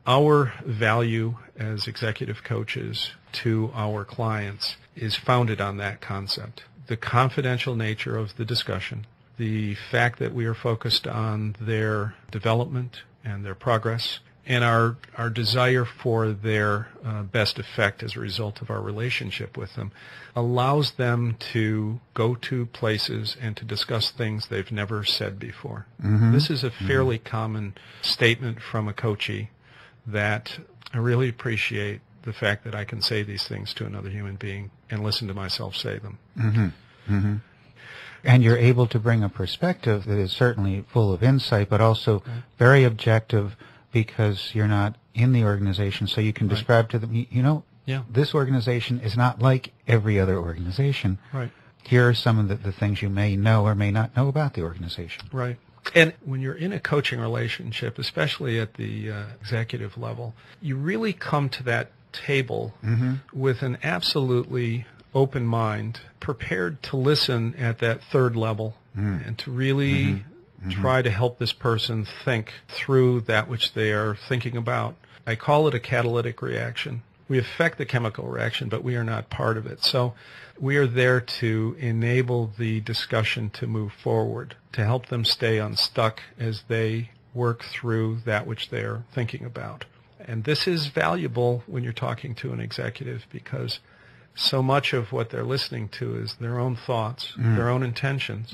Our value as executive coaches to our clients is founded on that concept. The confidential nature of the discussion, the fact that we are focused on their development and their progress, and our desire for their best effect as a result of our relationship with them allows them to go to places and to discuss things they've never said before. This is a fairly common statement from a coachee, that I really appreciate the fact that I can say these things to another human being and listen to myself say them. And you're able to bring a perspective that is certainly full of insight, but also very objective, because you're not in the organization, so you can describe to them, this organization is not like every other organization. Here are some of the things you may know or may not know about the organization. And when you're in a coaching relationship, especially at the executive level, you really come to that table with an absolutely open mind, prepared to listen at that third level and to really try to help this person think through that which they are thinking about. I call it a catalytic reaction. We affect the chemical reaction, but we are not part of it. So we are there to enable the discussion to move forward, to help them stay unstuck as they work through that which they are thinking about. And this is valuable when you're talking to an executive, because so much of what they're listening to is their own thoughts, their own intentions,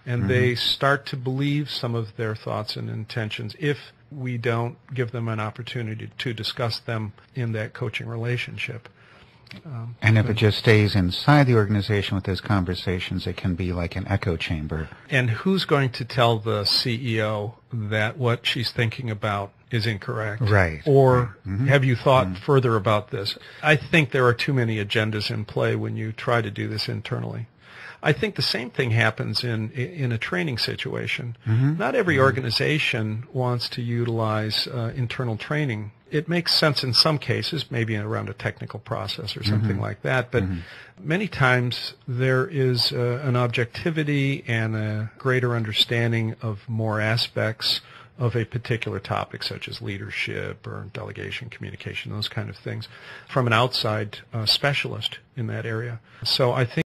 and they start to believe some of their thoughts and intentions if we don't give them an opportunity to discuss them in that coaching relationship. And if it just stays inside the organization with those conversations, it can be like an echo chamber. And who's going to tell the CEO that what she's thinking about is incorrect? Or have you thought further about this? I think there are too many agendas in play when you try to do this internally. I think the same thing happens in a training situation. Not every organization wants to utilize internal training. It makes sense in some cases, maybe around a technical process or something like that, but many times there is an objectivity and a greater understanding of more aspects of a particular topic, such as leadership or delegation, communication, those kind of things, from an outside specialist in that area. So I think